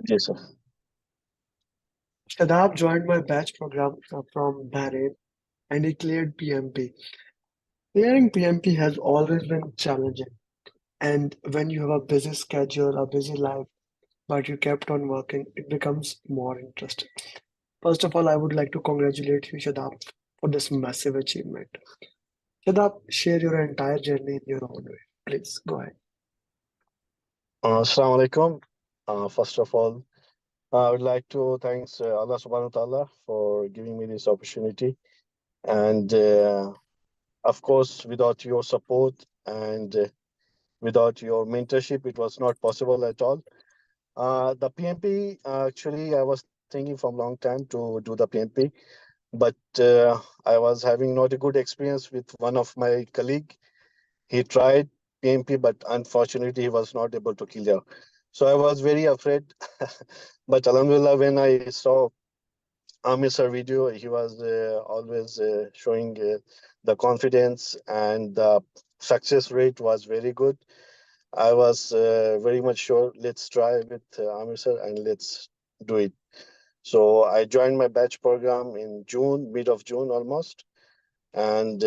Yes, sir. Shadab joined my batch program from Bahrain and he cleared PMP. Clearing PMP has always been challenging. And when you have a busy schedule, a busy life, but you kept on working, it becomes more interesting. First of all, I would like to congratulate you, Shadab, for this massive achievement. Shadab, share your entire journey in your own way. Please go ahead. Assalamu alaikum. First of all, I would like to thanks Allah subhanahu wa ta'ala for giving me this opportunity. And of course, without your support and without your mentorship, it was not possible at all. The PMP, actually, I was thinking from long time to do the PMP, but I was having not a good experience with one of my colleague. He tried PMP, but unfortunately, he was not able to clear. So I was very afraid. But Alhamdulillah, when I saw Amir sir video, he was always showing the confidence and the success rate was very good. I was very much sure, let's try with Amir sir and let's do it. So I joined my batch program in June, mid of June almost, and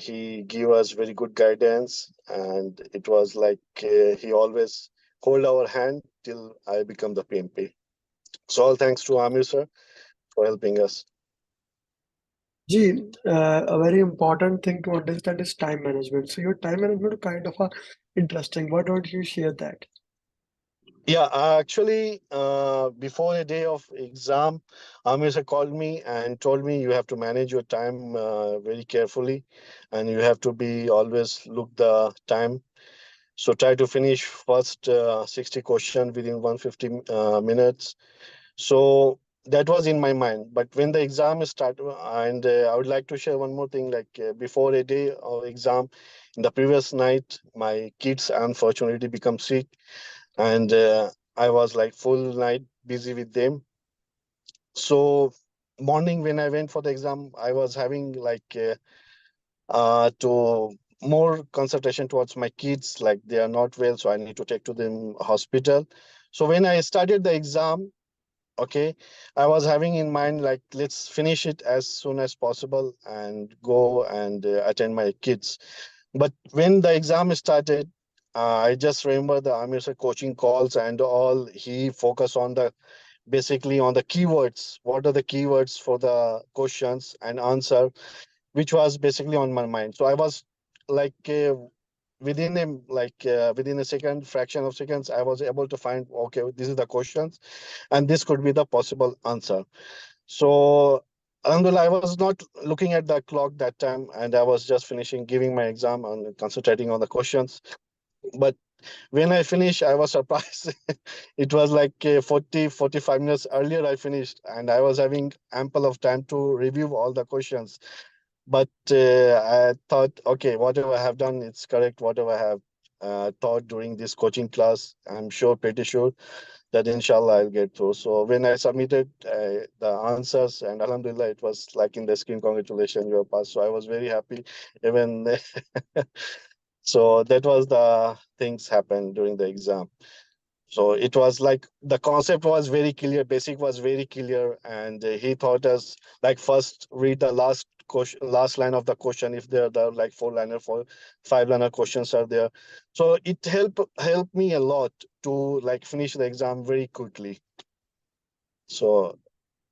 he gave us very good guidance. And it was like he always hold our hand till I become the PMP. So all thanks to Amir sir for helping us. Gee, a very important thing to understand is time management. So your time management is kind of interesting. Why don't you share that? Yeah, actually, before a day of exam, Amir sir called me and told me you have to manage your time very carefully, and you have to be always look the time. So try to finish first 60 question within 150 minutes. So that was in my mind. But when the exam is start, and I would like to share one more thing. Like before a day of exam, in the previous night, my kids unfortunately become sick, and I was like full night busy with them. So morning when I went for the exam, I was having like to more concentration towards my kids, like they are not well, so I need to take to them hospital. So when I started the exam, okay, I was having in mind like let's finish it as soon as possible and go and attend my kids. But when the exam started, I just remember the Amir sir coaching calls and all. He focused on the basically on the keywords. What are the keywords for the questions and answer, which was basically on my mind. So I was like within a second fraction of seconds, I was able to find, okay, this is the questions and this could be the possible answer. So alhamdulillah, I was not looking at the clock that time, and I was just finishing giving my exam and concentrating on the questions. But when I finished, I was surprised. It was like 45 minutes earlier I finished, and I was having ample of time to review all the questions. But I thought, okay, whatever I have done, it's correct. Whatever I have taught during this coaching class, I'm sure, pretty sure that inshallah I'll get through. So when I submitted the answers, and alhamdulillah, it was like in the screen, congratulations, you have passed. So I was very happy. Even so, that was the things happened during the exam. So it was like the concept was very clear, basic was very clear, and he taught us like first read the last question, last line of the question if there are like four-liner, five-liner questions are there. So it helped me a lot to like finish the exam very quickly. So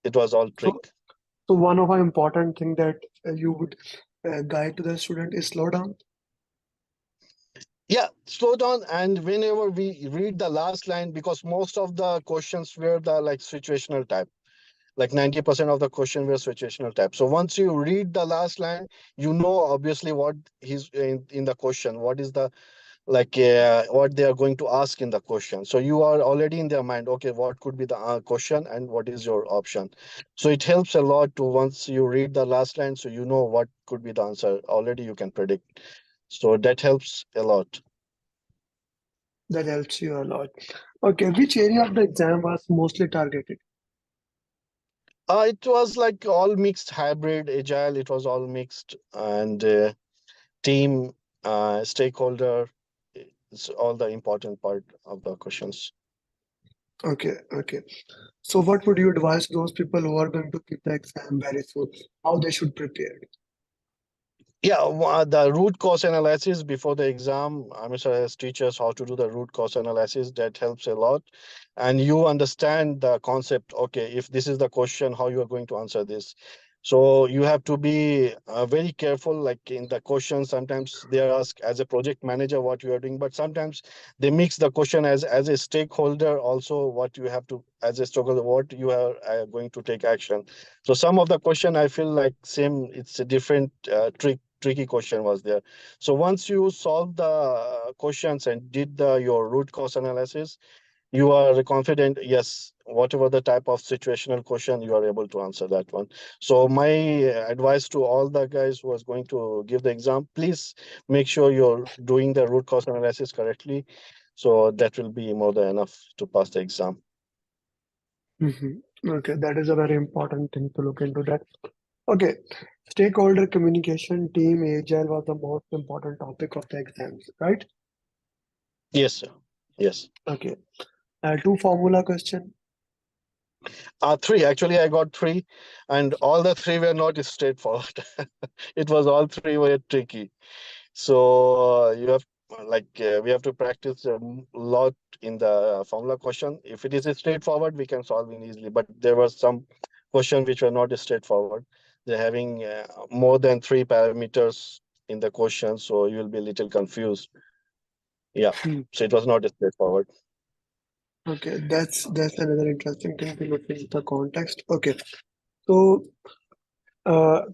it was all So, trick. so one of our important thing that you would guide to the student is slow down. Yeah, slow down. And whenever we read the last line, because most of the questions were the like situational type, like 90% of the question were situational type. So once you read the last line, you know obviously what he's in the question, what is the like what they are going to ask in the question. So you are already in their mind, okay, what could be the question and what is your option. So it helps a lot to once you read the last line, so you know what could be the answer. Already you can predict. So that helps a lot. That helps you a lot. Okay, which area of the exam was mostly targeted? It was like all mixed, hybrid, agile. It was all mixed, and team, stakeholder. It's all the important part of the questions. Okay. So what would you advise those people who are going to give the exam very soon? How they should prepare? Yeah, the root cause analysis before the exam. Mr. has teachers how to do the root cause analysis. That helps a lot, and you understand the concept. Okay, if this is the question, how you are going to answer this. So you have to be very careful. Like in the question, sometimes they are asked as a project manager what you are doing, but sometimes they mix the question as a stakeholder also what you have to as a stakeholder what you are going to take action. So some of the question I feel like same. It's a different tricky question was there. So once you solve the questions and did your root cause analysis, you are confident, yes, whatever the type of situational question, you are able to answer that one. So my advice to all the guys who was going to give the exam, please make sure you're doing the root cause analysis correctly. So that will be more than enough to pass the exam. Mhm. Okay, that is a very important thing to look into that. Okay, stakeholder communication, team agile was the most important topic of the exams, right? Yes, sir. Yes. Okay, two formula question. Three. Actually, I got three, and all the three were not straightforward. It was all three were tricky. So you have we have to practice a lot in the formula question. If it is straightforward, we can solve it easily. But there were some questions which were not straightforward. They're having more than three parameters in the question, so you will be a little confused. Yeah. Hmm. So it was not straightforward. Okay, that's another interesting thing to look into the context. Okay, so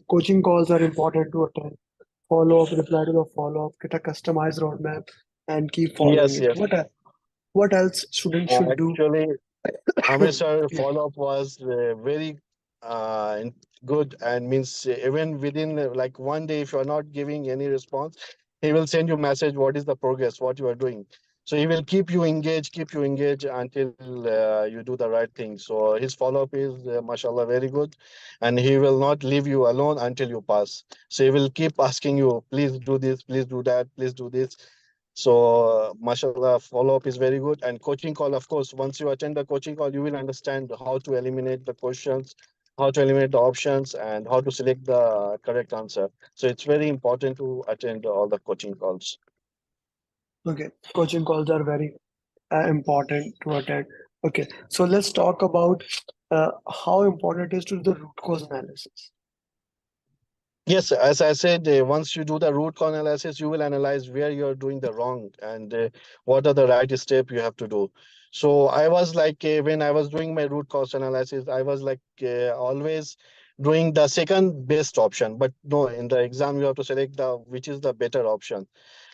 coaching calls are important to attend. Follow up, reply to the follow up, get a customized roadmap, and keep following Yes, it. yes. What else students should do? Actually, Amir sir follow-up was very good, and means even within like one day, if you are not giving any response, he will send you message what is the progress, what you are doing. So he will keep you engaged until you do the right thing. So his follow-up is, mashallah, very good, and he will not leave you alone until you pass. So he will keep asking you, please do this, please do that, please do this. So, mashallah, follow up is very good. And coaching call, of course, once you attend the coaching call, you will understand how to eliminate the questions, how to eliminate the options, and how to select the correct answer. So, it's very important to attend all the coaching calls. Okay, coaching calls are very important to attend. Okay, so let's talk about how important it is to do the root cause analysis. Yes, as I said, once you do the root cause analysis, you will analyze where you're doing the wrong and what are the right step you have to do. So I was like, when I was doing my root cause analysis, I was like always doing the second best option. But no, in the exam, you have to select the which is the better option.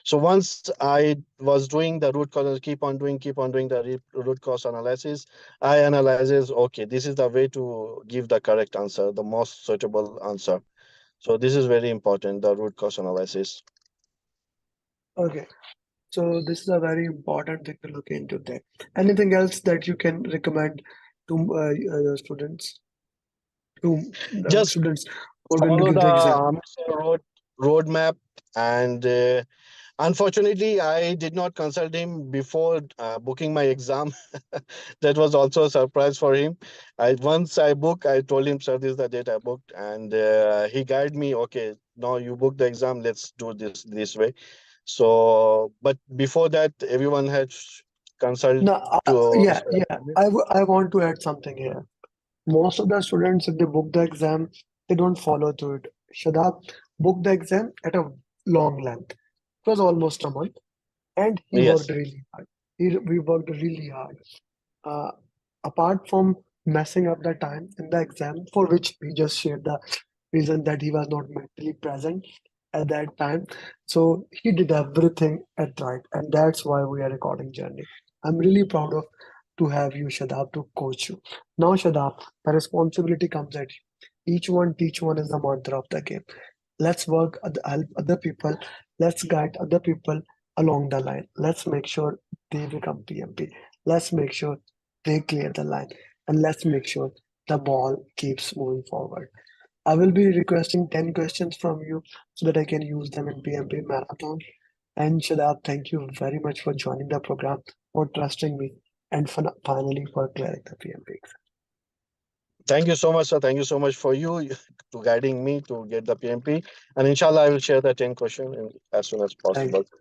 So once I was doing the root cause, keep on doing the root cause analysis, I analyzes, okay, this is the way to give the correct answer, the most suitable answer. So this is very important, the root cause analysis. Okay, so this is a very important thing to look into there. Anything else that you can recommend to your students, to Just students who are going to follow give the the exam? roadmap, and unfortunately, I did not consult him before booking my exam. That was also a surprise for him. Once I book, I told him, "Sir, this is the date I booked," and he guided me. Okay, now you book the exam. Let's do this way. So, but before that, everyone had consulted No, to yeah, Mr. yeah. Amir. I want to add something here. Most of the students, if they book the exam, they don't follow through it. Shadab booked the exam at a long length. It was almost a month, and he worked Yes. really hard. We worked really hard. Uh, Apart from messing up the time in the exam, for which we just shared the reason that he was not mentally present at that time. So he did everything at right, and that's why we are recording journey. I'm really proud of to have you, Shadab, to coach you. Now, Shadab, the responsibility comes at you. Each one, teach one is the mantra of the game. Let's work help other people. Let's guide other people along the line. Let's make sure they become PMP. Let's make sure they clear the line. And let's make sure the ball keeps moving forward. I will be requesting 10 questions from you so that I can use them in PMP marathon. And Shadab, thank you very much for joining the program, for trusting me. and finally for clearing the PMP exam. Thank you so much, sir. Thank you so much for you to guiding me to get the PMP. And inshallah, I will share the 10 question as soon as Thank possible. you.